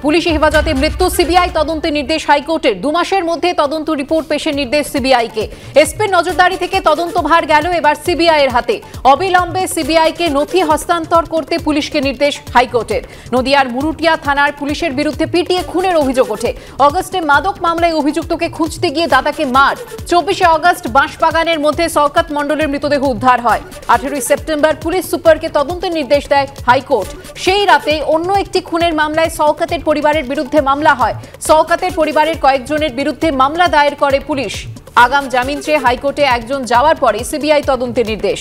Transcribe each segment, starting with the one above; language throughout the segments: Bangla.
পুলিশি হেফাজতে মৃত্যু, সিবিআই তদন্তে নির্দেশ হাইকোর্টের। 2 মাসের মধ্যে তদন্ত রিপোর্ট পেশের নির্দেশ সিবিআইকে। এসপির নজরদারি থেকে তদন্তভার গেল এবার সিবিআই এর হাতে। অবিলম্বে সিবিআইকে নথি হস্তান্তর করতে পুলিশকে নির্দেশ হাইকোর্টের। নদিয়ার মুরুটিয়া থানার পুলিশের বিরুদ্ধে পিটিয়ে খুনের অভিযোগ ওঠে। অগস্টে মাদক মামলায় অভিযুক্তকে খুঁজতে গিয়ে দাদাকে মার। 24শে অগস্ট বাঁশবাগানের মধ্যে শওকত মণ্ডলের মৃতদেহ উদ্ধার হয়। 18ই সেপ্টেম্বর পুলিশ সুপারকে তদন্তের নির্দেশ দেয় হাইকোর্ট। সেই রাতে অন্য একটি খুনের মামলায় শওকতের পরিবারের বিরুদ্ধে মামলা হয়। শওকতের পরিবারের কয়েকজনের বিরুদ্ধে মামলা দায়ের করে পুলিশ। আগাম জামিন চেয়ে হাইকোর্টে একজন যাওয়ার পরে সিবিআই তদন্তের নির্দেশ।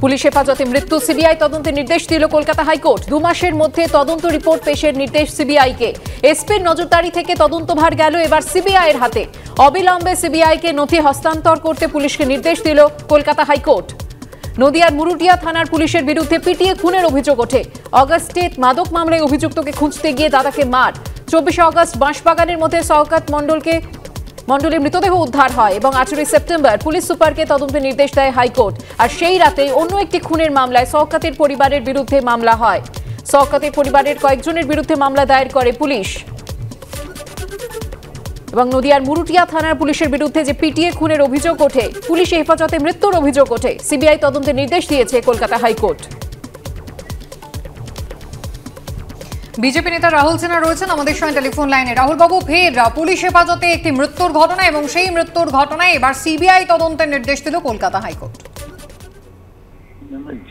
পুলিশ হেফাজতে মৃত্যু, সিবিআই তদন্তের নির্দেশ দিল কলকাতা হাইকোর্ট। 2 মাসের মধ্যে তদন্ত রিপোর্ট পেশের নির্দেশ সিবিআইকে। এসপির নজরদারি থেকে তদন্তভার গেল এবার সিবিআই এর হাতে। অবিলম্বে সিবিআইকে নথি হস্তান্তর করতে পুলিশকে নির্দেশ দিল কলকাতা হাইকোর্ট। নদিয়ার মুরুটিয়া থানার পুলিশের বিরুদ্ধে পিটিয়ে খুনের অভিযোগ ওঠে। অগস্টে মাদক মামলায় অভিযুক্তকে খুঁজতে গিয়ে দাদাকে মার। 24শে অগস্ট বাঁশবাগানের মধ্যে শওকত মণ্ডলের মৃতদেহ উদ্ধার হয় এবং 18ই সেপ্টেম্বর পুলিশ সুপারকে তদন্তের নির্দেশ দেয় হাইকোর্ট। আর সেই রাতে অন্য একটি খুনের মামলায় শওকতের পরিবারের বিরুদ্ধে মামলা হয়। শওকতের পরিবারের কয়েকজনের বিরুদ্ধে মামলা দায়ের করে পুলিশ। এবং নদিয়ার মুরুটিয়া থানার পুলিশের বিরুদ্ধে যে পিটিয়ে খুনের অভিযোগ ওঠে, পুলিশ হেফাজতে মৃত্যুর অভিযোগ ওঠে, সিবিআই তদন্তের নির্দেশ দিয়েছে কলকাতা হাইকোর্ট। বিজেপি নেতা রাহুল সিনহা রয়েছেন আমাদের সঙ্গে টেলিফোন লাইনে। রাহুল বাবু, ফের পুলিশ হেফাজতে একটি মৃত্যুর ঘটনা এবং সেই মৃত্যুর ঘটনায় এবার সিবিআই তদন্তের নির্দেশ দিল কলকাতা হাইকোর্ট।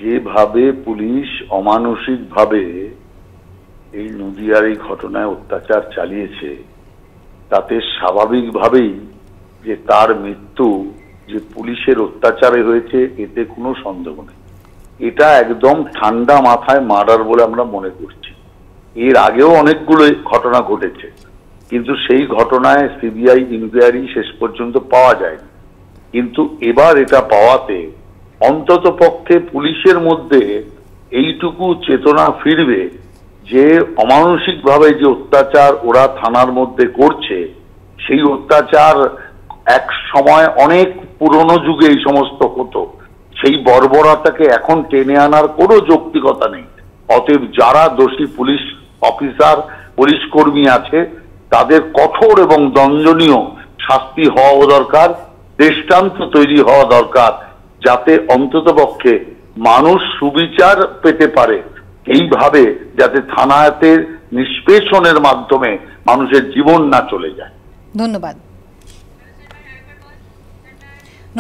যেভাবে পুলিশ অমানসিকভাবে এই নদিয়ার এই ঘটনায় অত্যাচার চালিয়েছে, তাতে স্বাভাবিকভাবেই যে তার মৃত্যু যে পুলিশের অত্যাচারে হয়েছে এতে কোনো সন্দেহ নেই। এটা একদম ঠান্ডা মাথায় মার্ডার বলে আমরা মনে করছি। এর আগেও অনেকগুলো ঘটনা ঘটেছে, কিন্তু সেই ঘটনায় সিবিআই ইনকোয়ারি শেষ পর্যন্ত পাওয়া যায়নি। কিন্তু এবার এটা পাওয়াতে অন্তত পক্ষে পুলিশের মধ্যে এইটুকু চেতনা ফিরবে যে অমানসিকভাবে যে অত্যাচার ওরা থানার মধ্যে করছে, সেই অত্যাচার এক সময় অনেক পুরনো যুগে এই সমস্ত হতো। সেই বর্বরতাকে এখন টেনে আনার কোনো যৌক্তিকতা নেই। অতএব যারা দোষী পুলিশ অফিসার, পুলিশ কর্মী আছে, তাদের কঠোর এবং দণ্ডনীয় শাস্তি হওয়া দরকার, দৃষ্টান্ত তৈরি হওয়া দরকার, যাতে অন্ততপক্ষে মানুষ সুবিচার পেতে পারে। এইভাবে যাতে থানাতে নিষ্পেষণের মাধ্যমে মানুষের জীবন না চলে যায়। ধন্যবাদ।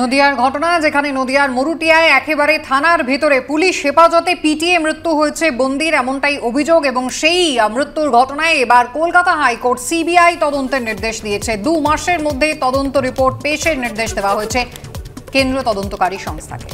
নদিয়ার ঘটনা, যেখানে নদিয়ার মুরুটিয়ায় একেবারে থানার ভিতরে পুলিশ হেফাজতে পিটিয়ে মৃত্যু হয়েছে বন্দির, এমনটাই অভিযোগ। এবং সেই মৃত্যুর ঘটনায় এবার কলকাতা হাইকোর্ট সিবিআই তদন্তের নির্দেশ দিয়েছে। 2 মাসের মধ্যে তদন্ত রিপোর্ট পেশের নির্দেশ দেওয়া হয়েছে কেন্দ্রীয় তদন্তকারী সংস্থাকে।